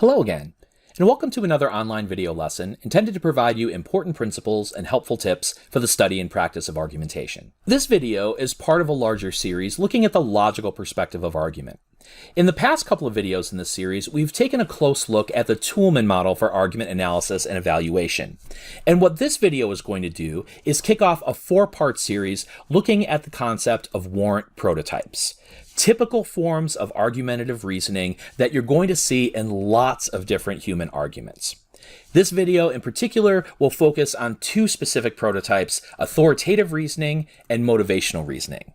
Hello again, and welcome to another online video lesson intended to provide you important principles and helpful tips for the study and practice of argumentation. This video is part of a larger series looking at the logical perspective of argument. In the past couple of videos in this series, we've taken a close look at the Toolman model for argument analysis and evaluation. And what this video is going to do is kick off a four-part series looking at the concept of warrant prototypes. Typical forms of argumentative reasoning that you're going to see in lots of different human arguments. This video in particular will focus on two specific prototypes, authoritative reasoning and motivational reasoning.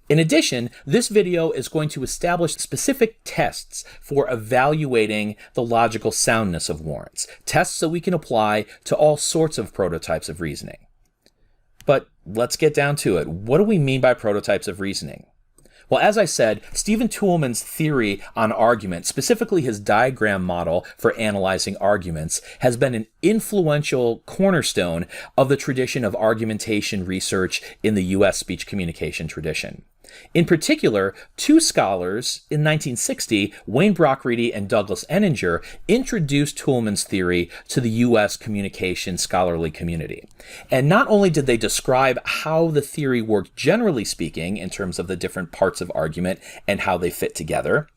In addition, this video is going to establish specific tests for evaluating the logical soundness of warrants, tests that we can apply to all sorts of prototypes of reasoning. But let's get down to it. What do we mean by prototypes of reasoning? Well, as I said, Stephen Toolman's theory on argument, specifically his diagram model for analyzing arguments, has been an influential cornerstone of the tradition of argumentation research in the U.S. speech communication tradition. In particular, two scholars in 1960, Wayne Brockreedy and Douglas Enninger, introduced Toolman's theory to the U.S. communication scholarly community. And not only did they describe how the theory worked generally speaking in terms of the different parts of argument and how they fit together,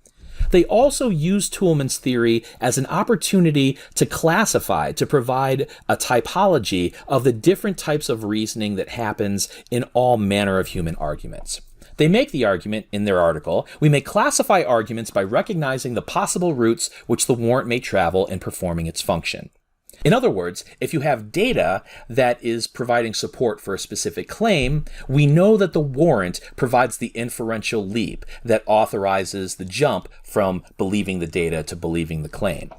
they also used Toolman's theory as an opportunity to classify, to provide a typology of the different types of reasoning that happens in all manner of human arguments. They make the argument in their article, we may classify arguments by recognizing the possible routes which the warrant may travel in performing its function. In other words, if you have data that is providing support for a specific claim, we know that the warrant provides the inferential leap that authorizes the jump from believing the data to believing the claim.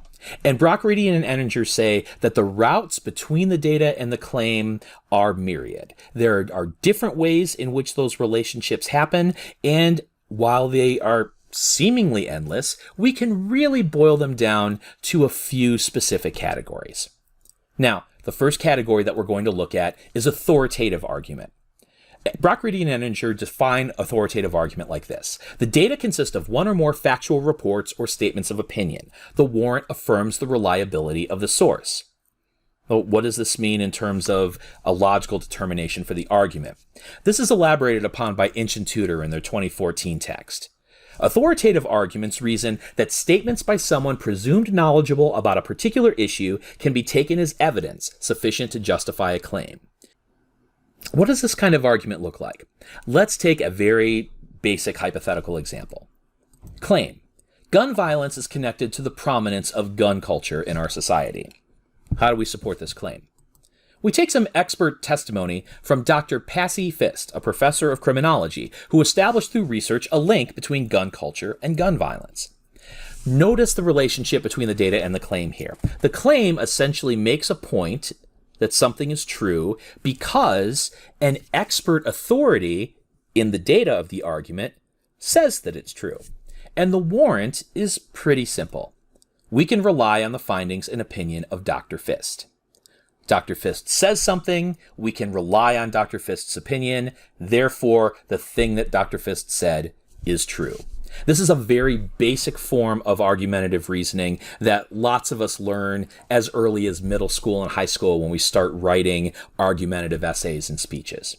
And Brockreedy and Enninger say that the routes between the data and the claim are myriad. There are different ways in which those relationships happen, and while they are seemingly endless, we can really boil them down to a few specific categories. Now, the first category that we're going to look at is authoritative argument. Brockreedy and Enninger define authoritative argument like this. The data consist of one or more factual reports or statements of opinion. The warrant affirms the reliability of the source. Well, what does this mean in terms of a logical determination for the argument? This is elaborated upon by Inch and Tudor in their 2014 text. Authoritative arguments reason that statements by someone presumed knowledgeable about a particular issue can be taken as evidence sufficient to justify a claim. What does this kind of argument look like? Let's take a very basic hypothetical example. Claim: gun violence is connected to the prominence of gun culture in our society. How do we support this claim? We take some expert testimony from Dr. Passy Fist, a professor of criminology, who established through research a link between gun culture and gun violence. Notice the relationship between the data and the claim here. The claim essentially makes a point that something is true because an expert authority in the data of the argument says that it's true. And the warrant is pretty simple. We can rely on the findings and opinion of Dr. Fist. Dr. Fist says something, we can rely on Dr. Fist's opinion, therefore the thing that Dr. Fist said is true. This is a very basic form of argumentative reasoning that lots of us learn as early as middle school and high school when we start writing argumentative essays and speeches.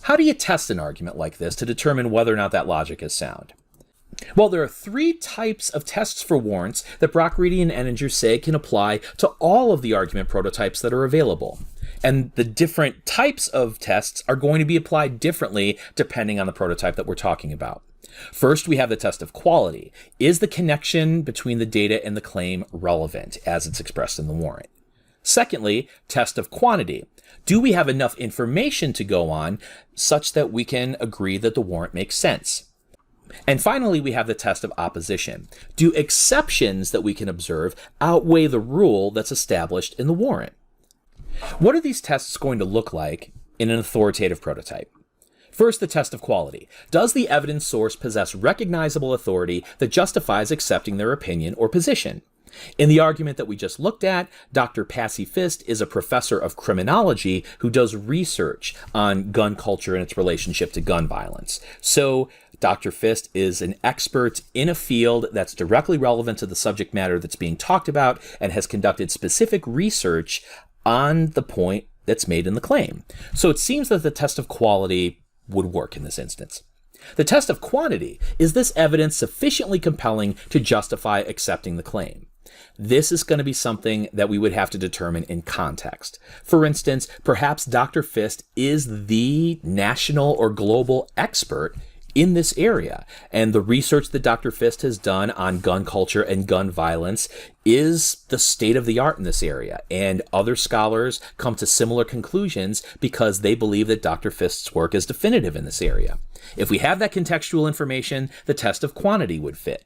How do you test an argument like this to determine whether or not that logic is sound? Well, there are three types of tests for warrants that Brockreedy and Enninger say can apply to all of the argument prototypes that are available. And the different types of tests are going to be applied differently depending on the prototype that we're talking about. First, we have the test of quality. Is the connection between the data and the claim relevant as it's expressed in the warrant? Secondly, test of quantity. Do we have enough information to go on such that we can agree that the warrant makes sense? And finally, we have the test of opposition. Do exceptions that we can observe outweigh the rule that's established in the warrant? What are these tests going to look like in an authoritative prototype? First, the test of quality. Does the evidence source possess recognizable authority that justifies accepting their opinion or position? In the argument that we just looked at, Dr. Passy Fist is a professor of criminology who does research on gun culture and its relationship to gun violence. So Dr. Fist is an expert in a field that's directly relevant to the subject matter that's being talked about and has conducted specific research on the point that's made in the claim. So it seems that the test of quality would work in this instance. The test of quantity: is this evidence sufficiently compelling to justify accepting the claim? This is going to be something that we would have to determine in context. For instance, perhaps Dr. Fist is the national or global expert in this area, and the research that Dr. Fist has done on gun culture and gun violence is the state of the art in this area, and other scholars come to similar conclusions because they believe that Dr. Fist's work is definitive in this area. If we have that contextual information, the test of quantity would fit.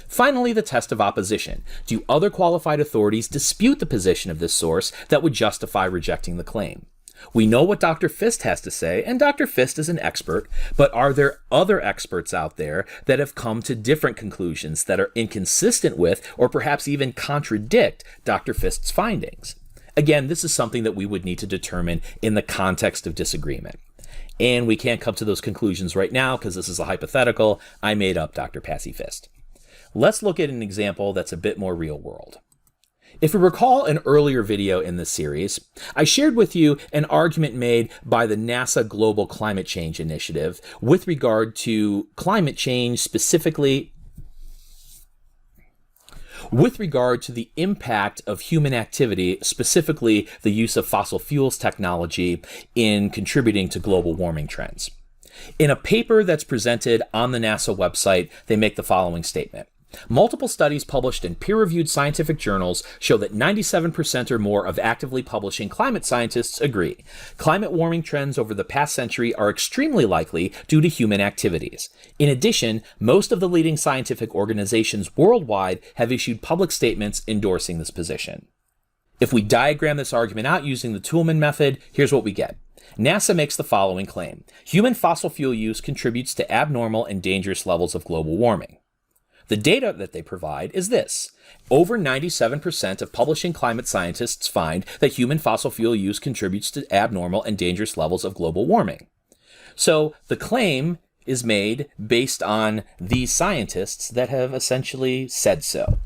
Finally, the test of opposition. Do other qualified authorities dispute the position of this source that would justify rejecting the claim? We know what Dr. Fist has to say, and Dr. Fist is an expert, but are there other experts out there that have come to different conclusions that are inconsistent with, or perhaps even contradict, Dr. Fist's findings? Again, this is something that we would need to determine in the context of disagreement. And we can't come to those conclusions right now because this is a hypothetical. I made up Dr. Passy Fist. Let's look at an example that's a bit more real world. If we recall an earlier video in this series, I shared with you an argument made by the NASA Global Climate Change Initiative with regard to climate change, specifically with regard to the impact of human activity, specifically the use of fossil fuels technology in contributing to global warming trends. In a paper that's presented on the NASA website, they make the following statement. Multiple studies published in peer-reviewed scientific journals show that 97% or more of actively publishing climate scientists agree. Climate warming trends over the past century are extremely likely due to human activities. In addition, most of the leading scientific organizations worldwide have issued public statements endorsing this position. If we diagram this argument out using the Toolman Method, here's what we get. NASA makes the following claim. Human fossil fuel use contributes to abnormal and dangerous levels of global warming. The data that they provide is this. Over 97% of publishing climate scientists find that human fossil fuel use contributes to abnormal and dangerous levels of global warming. So the claim is made based on these scientists that have essentially said so.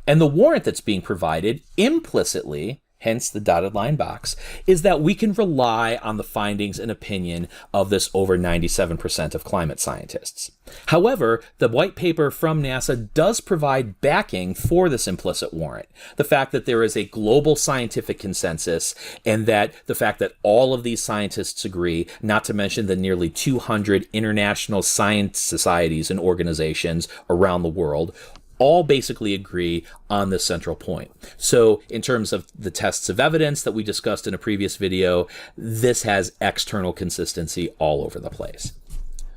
And the warrant that's being provided implicitly, hence the dotted line box, is that we can rely on the findings and opinion of this over 97% of climate scientists. However, the white paper from NASA does provide backing for this implicit warrant. The fact that there is a global scientific consensus and that the fact that all of these scientists agree, not to mention the nearly 200 international science societies and organizations around the world, all basically agree on this central point. So in terms of the tests of evidence that we discussed in a previous video, this has external consistency all over the place.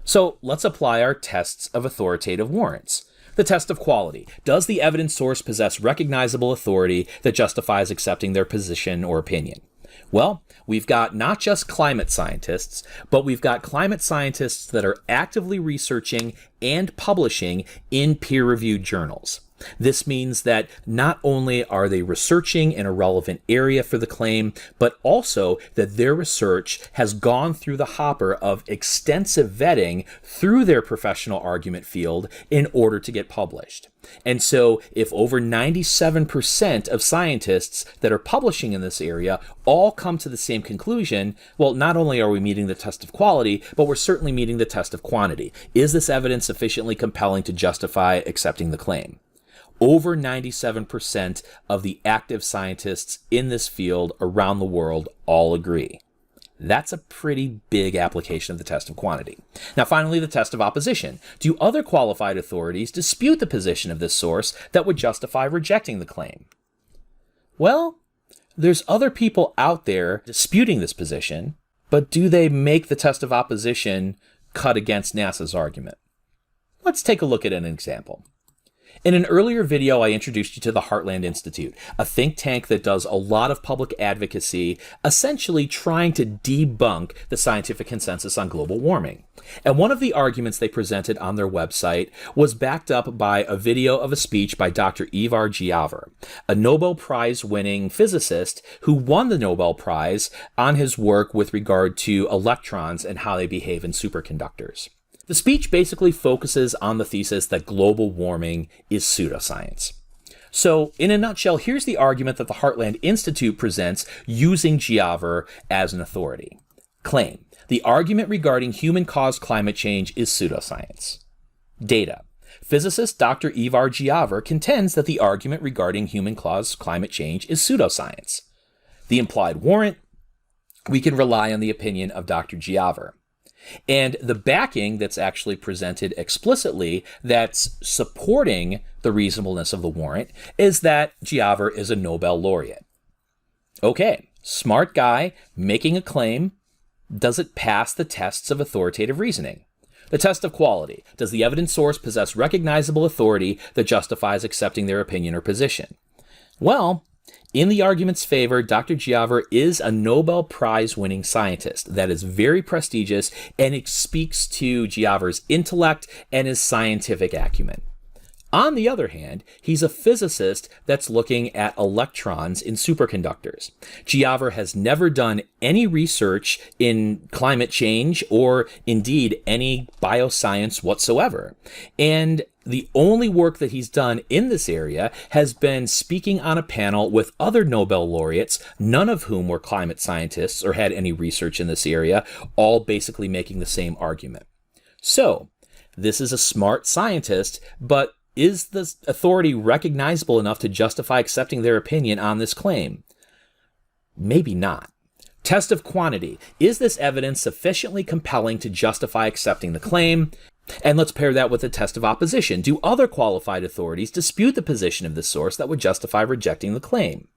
So let's apply our tests of authoritative warrants. The test of quality. Does the evidence source possess recognizable authority that justifies accepting their position or opinion? Well, we've got not just climate scientists, but we've got climate scientists that are actively researching and publishing in peer-reviewed journals. This means that not only are they researching in a relevant area for the claim, but also that their research has gone through the hopper of extensive vetting through their professional argument field in order to get published. And so if over 97% of scientists that are publishing in this area all come to the same conclusion, well, not only are we meeting the test of quality, but we're certainly meeting the test of quantity. Is this evidence sufficiently compelling to justify accepting the claim? Over 97% of the active scientists in this field around the world all agree. That's a pretty big application of the test of quantity. Now, finally, the test of opposition. Do other qualified authorities dispute the position of this source that would justify rejecting the claim? Well, there's other people out there disputing this position, but do they make the test of opposition cut against NASA's argument? Let's take a look at an example. In an earlier video, I introduced you to the Heartland Institute, a think tank that does a lot of public advocacy, essentially trying to debunk the scientific consensus on global warming. And one of the arguments they presented on their website was backed up by a video of a speech by Dr. Ivar Giaver, a Nobel Prize-winning physicist who won the Nobel Prize on his work with regard to electrons and how they behave in superconductors. The speech basically focuses on the thesis that global warming is pseudoscience. So, in a nutshell, here's the argument that the Heartland Institute presents using Giaver as an authority. Claim: the argument regarding human-caused climate change is pseudoscience. Data: physicist Dr. Ivar Giaver contends that the argument regarding human-caused climate change is pseudoscience. The implied warrant: we can rely on the opinion of Dr. Giaver. And the backing that's actually presented explicitly that's supporting the reasonableness of the warrant is that Giaver is a Nobel laureate. Okay, smart guy making a claim. Does it pass the tests of authoritative reasoning? The test of quality. Does the evidence source possess recognizable authority that justifies accepting their opinion or position? Well, in the argument's favor, Dr. Giaver is a Nobel Prize-winning scientist. That is very prestigious, and it speaks to Giaver's intellect and his scientific acumen. On the other hand, he's a physicist that's looking at electrons in superconductors. Giaver has never done any research in climate change or indeed any bioscience whatsoever. And the only work that he's done in this area has been speaking on a panel with other Nobel laureates, none of whom were climate scientists or had any research in this area, all basically making the same argument. So, this is a smart scientist, but is the authority recognizable enough to justify accepting their opinion on this claim? Maybe not. Test of quantity. Is this evidence sufficiently compelling to justify accepting the claim? And let's pair that with the test of opposition. Do other qualified authorities dispute the position of the source that would justify rejecting the claim?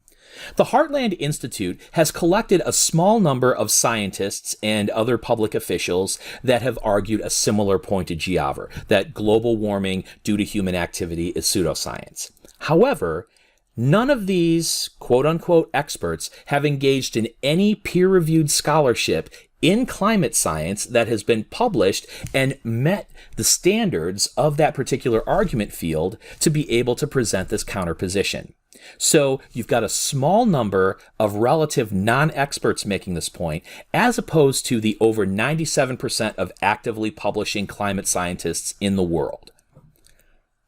The Heartland Institute has collected a small number of scientists and other public officials that have argued a similar point to Giaver, that global warming due to human activity is pseudoscience. However, none of these quote-unquote experts have engaged in any peer-reviewed scholarship in climate science that has been published and met the standards of that particular argument field to be able to present this counterposition. So you've got a small number of relative non-experts making this point, as opposed to the over 97% of actively publishing climate scientists in the world.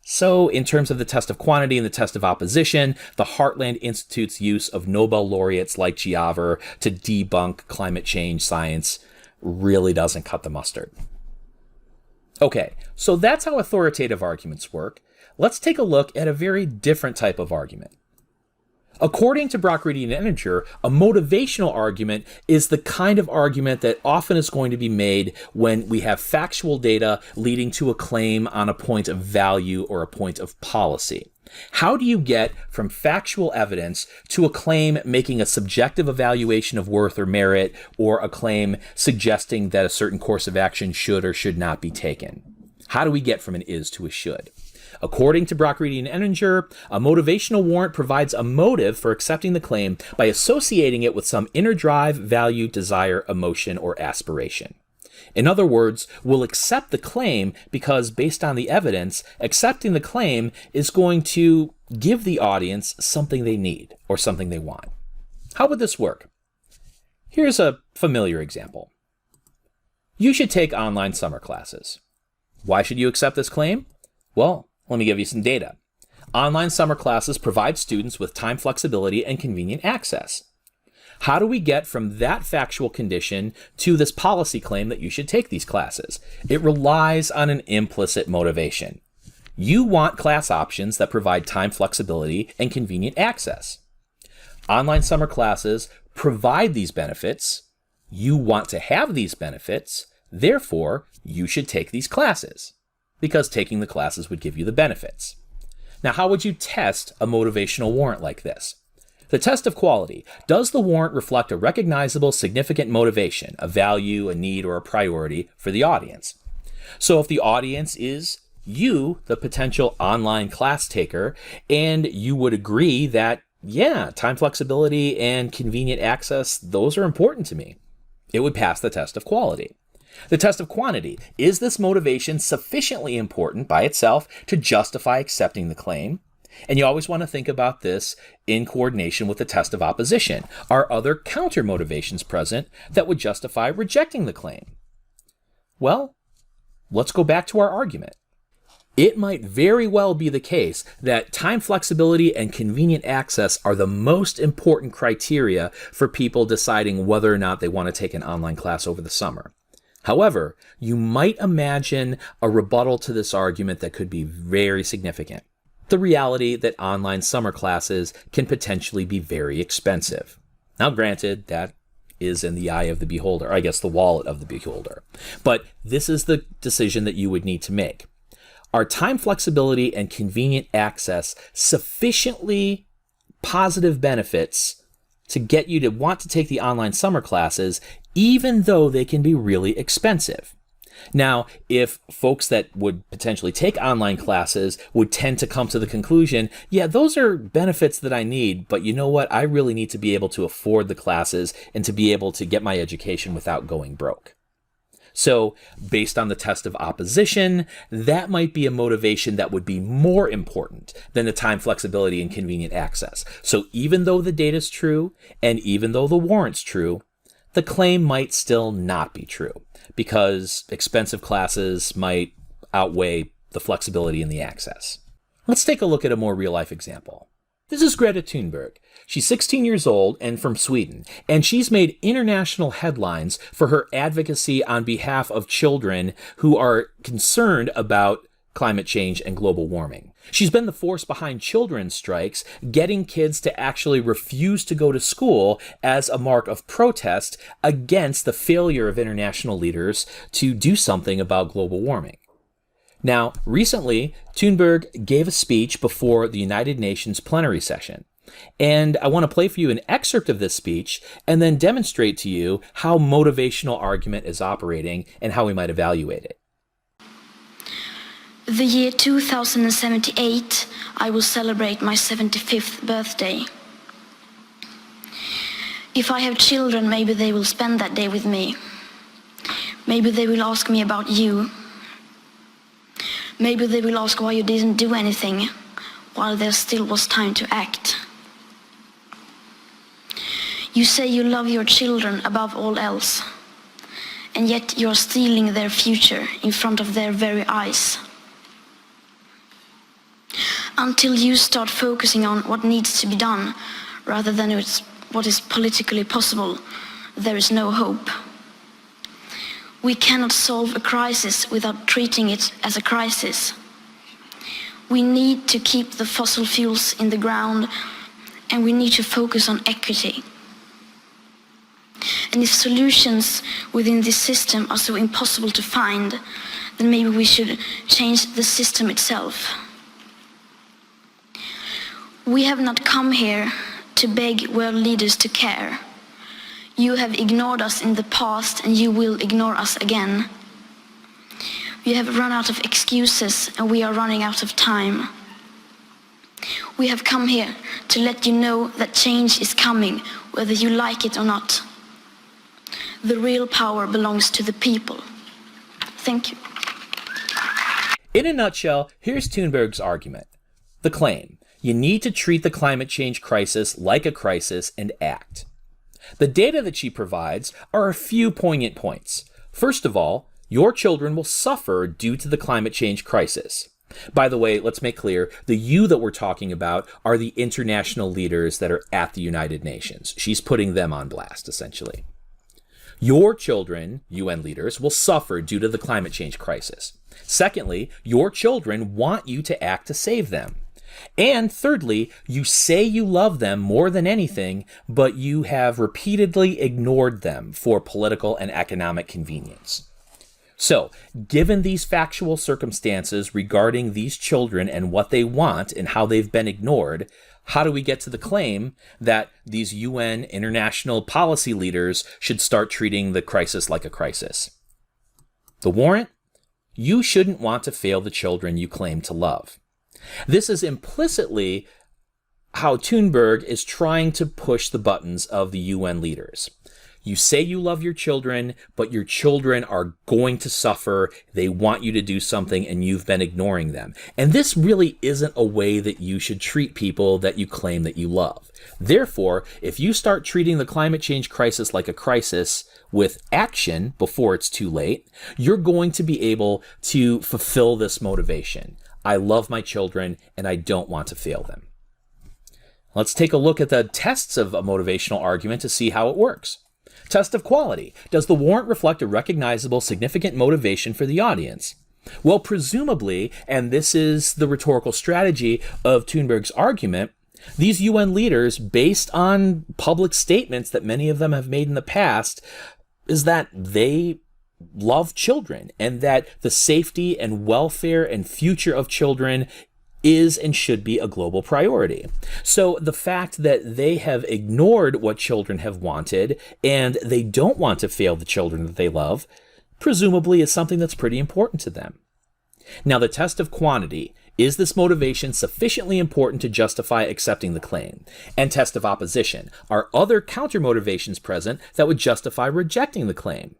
So in terms of the test of quantity and the test of opposition, the Heartland Institute's use of Nobel laureates like Giaver to debunk climate change science really doesn't cut the mustard. Okay, so that's how authoritative arguments work. Let's take a look at a very different type of argument. According to Greta and Ettinger, a motivational argument is the kind of argument that often is going to be made when we have factual data leading to a claim on a point of value or a point of policy. How do you get from factual evidence to a claim making a subjective evaluation of worth or merit, or a claim suggesting that a certain course of action should or should not be taken? How do we get from an is to a should? According to Greta and Ettinger, a motivational warrant provides a motive for accepting the claim by associating it with some inner drive, value, desire, emotion, or aspiration. In other words, we'll accept the claim because, based on the evidence, accepting the claim is going to give the audience something they need or something they want. How would this work? Here's a familiar example. You should take online summer classes. Why should you accept this claim? Well, let me give you some data. Online summer classes provide students with time flexibility and convenient access. How do we get from that factual condition to this policy claim that you should take these classes? It relies on an implicit motivation. You want class options that provide time flexibility and convenient access. Online summer classes provide these benefits. You want to have these benefits. Therefore, you should take these classes, because taking the classes would give you the benefits. Now, how would you test a motivational warrant like this? The test of quality. Does the warrant reflect a recognizable, significant motivation, a value, a need, or a priority for the audience? So if the audience is you, the potential online class taker, and you would agree that, yeah, time flexibility and convenient access, those are important to me, it would pass the test of quality. The test of quantity. Is this motivation sufficiently important by itself to justify accepting the claim? And you always want to think about this in coordination with the test of opposition. Are other counter motivations present that would justify rejecting the claim? Well, let's go back to our argument. It might very well be the case that time flexibility and convenient access are the most important criteria for people deciding whether or not they want to take an online class over the summer. However, you might imagine a rebuttal to this argument that could be very significant. The reality that online summer classes can potentially be very expensive. Now, granted, that is in the eye of the beholder, I guess the wallet of the beholder. But this is the decision that you would need to make. Are time flexibility and convenient access sufficiently positive benefits to get you to want to take the online summer classes, even though they can be really expensive? Now, if folks that would potentially take online classes would tend to come to the conclusion, yeah, those are benefits that I need, but you know what? I really need to be able to afford the classes and to be able to get my education without going broke. So, based on the test of opposition, that might be a motivation that would be more important than the time flexibility and convenient access. So, even though the data is true, and even though the warrant's true, the claim might still not be true, because expensive classes might outweigh the flexibility and the access. Let's take a look at a more real-life example. This is Greta Thunberg. She's 16 years old and from Sweden, and she's made international headlines for her advocacy on behalf of children who are concerned about climate change and global warming. She's been the force behind children's strikes, getting kids to actually refuse to go to school as a mark of protest against the failure of international leaders to do something about global warming. Now, recently, Thunberg gave a speech before the United Nations plenary session. And I want to play for you an excerpt of this speech and then demonstrate to you how motivational argument is operating and how we might evaluate it. The year 2078, I will celebrate my 75th birthday. If I have children, maybe they will spend that day with me. Maybe they will ask me about you. Maybe they will ask why you didn't do anything while there still was time to act. You say you love your children above all else, and yet you are stealing their future in front of their very eyes. Until you start focusing on what needs to be done rather than what is politically possible, there is no hope. We cannot solve a crisis without treating it as a crisis. We need to keep the fossil fuels in the ground, and we need to focus on equity. And if solutions within this system are so impossible to find, then maybe we should change the system itself. We have not come here to beg world leaders to care. You have ignored us in the past, and you will ignore us again. You have run out of excuses, and we are running out of time. We have come here to let you know that change is coming, whether you like it or not. The real power belongs to the people. Thank you. In a nutshell, here's Thunberg's argument. The claim: you need to treat the climate change crisis like a crisis and act. The data that she provides are a few poignant points. First of all, your children will suffer due to the climate change crisis. By the way, let's make clear, the you that we're talking about are the international leaders that are at the United Nations. She's putting them on blast, essentially. Your children, UN leaders, will suffer due to the climate change crisis. Secondly, your children want you to act to save them. And thirdly, you say you love them more than anything, but you have repeatedly ignored them for political and economic convenience. So, given these factual circumstances regarding these children and what they want and how they've been ignored, how do we get to the claim that these UN international policy leaders should start treating the crisis like a crisis? The warrant? You shouldn't want to fail the children you claim to love. This is implicitly how Thunberg is trying to push the buttons of the UN leaders. You say you love your children, but your children are going to suffer. They want you to do something and you've been ignoring them. And this really isn't a way that you should treat people that you claim that you love. Therefore, if you start treating the climate change crisis like a crisis with action before it's too late, you're going to be able to fulfill this motivation. I love my children and I don't want to fail them. Let's take a look at the tests of a motivational argument to see how it works. Test of quality. Does the warrant reflect a recognizable, significant motivation for the audience? Well, presumably, and this is the rhetorical strategy of Thunberg's argument, these UN leaders, based on public statements that many of them have made in the past, is that they love children and that the safety and welfare and future of children is and should be a global priority. So the fact that they have ignored what children have wanted and they don't want to fail the children that they love, presumably is something that's pretty important to them. Now, the test of quantity. Is this motivation sufficiently important to justify accepting the claim? And test of opposition. Are other counter motivations present that would justify rejecting the claim?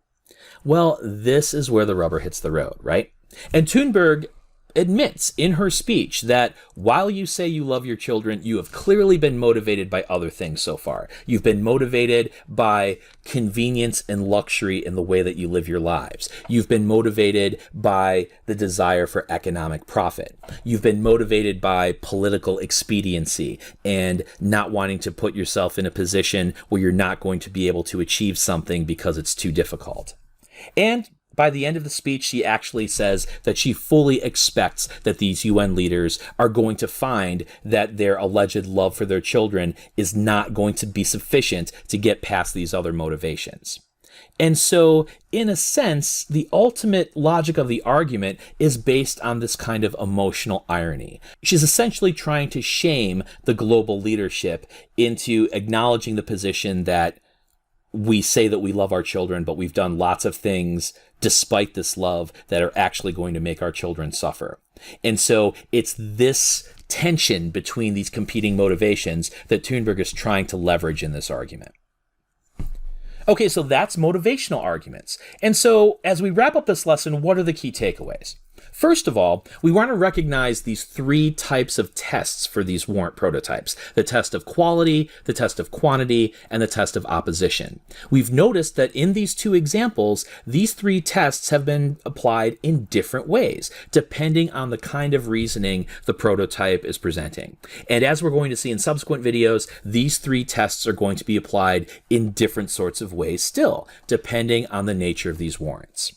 Well, this is where the rubber hits the road, right? And Thunberg admits in her speech that while you say you love your children, you have clearly been motivated by other things so far. You've been motivated by convenience and luxury in the way that you live your lives. You've been motivated by the desire for economic profit. You've been motivated by political expediency and not wanting to put yourself in a position where you're not going to be able to achieve something because it's too difficult. And by the end of the speech, she actually says that she fully expects that these UN leaders are going to find that their alleged love for their children is not going to be sufficient to get past these other motivations. And so, in a sense, the ultimate logic of the argument is based on this kind of emotional irony. She's essentially trying to shame the global leadership into acknowledging the position that we say that we love our children, but we've done lots of things despite this love that are actually going to make our children suffer. And so it's this tension between these competing motivations that Thunberg is trying to leverage in this argument. Okay, so that's motivational arguments. And so as we wrap up this lesson, what are the key takeaways? First of all, we want to recognize these three types of tests for these warrant prototypes: the test of quality, the test of quantity, and the test of opposition. We've noticed that in these two examples, these three tests have been applied in different ways, depending on the kind of reasoning the prototype is presenting. And as we're going to see in subsequent videos, these three tests are going to be applied in different sorts of ways still, depending on the nature of these warrants.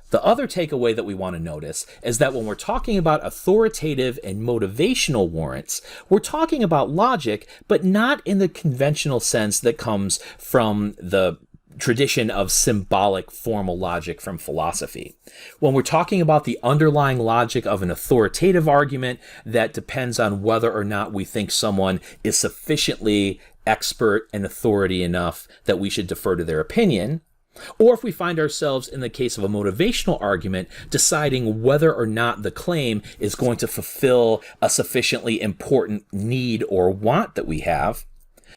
The other takeaway that we want to notice is that when we're talking about authoritative and motivational warrants, we're talking about logic, but not in the conventional sense that comes from the tradition of symbolic formal logic from philosophy. When we're talking about the underlying logic of an authoritative argument that depends on whether or not we think someone is sufficiently expert and authority enough that we should defer to their opinion, or if we find ourselves in the case of a motivational argument deciding whether or not the claim is going to fulfill a sufficiently important need or want that we have,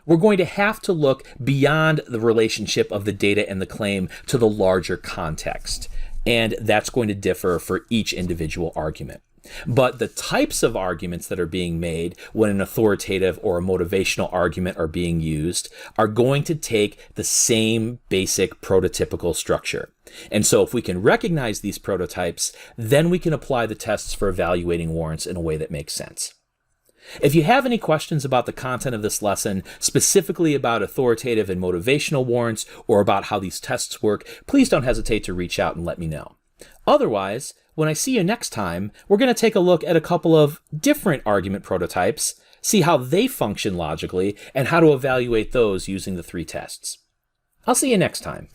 we're going to have to look beyond the relationship of the data and the claim to the larger context. And that's going to differ for each individual argument. But the types of arguments that are being made when an authoritative or a motivational argument are being used are going to take the same basic prototypical structure. And so if we can recognize these prototypes, then we can apply the tests for evaluating warrants in a way that makes sense. If you have any questions about the content of this lesson, specifically about authoritative and motivational warrants, or about how these tests work, please don't hesitate to reach out and let me know. Otherwise, when I see you next time, we're going to take a look at a couple of different argument prototypes, see how they function logically, and how to evaluate those using the three tests. I'll see you next time.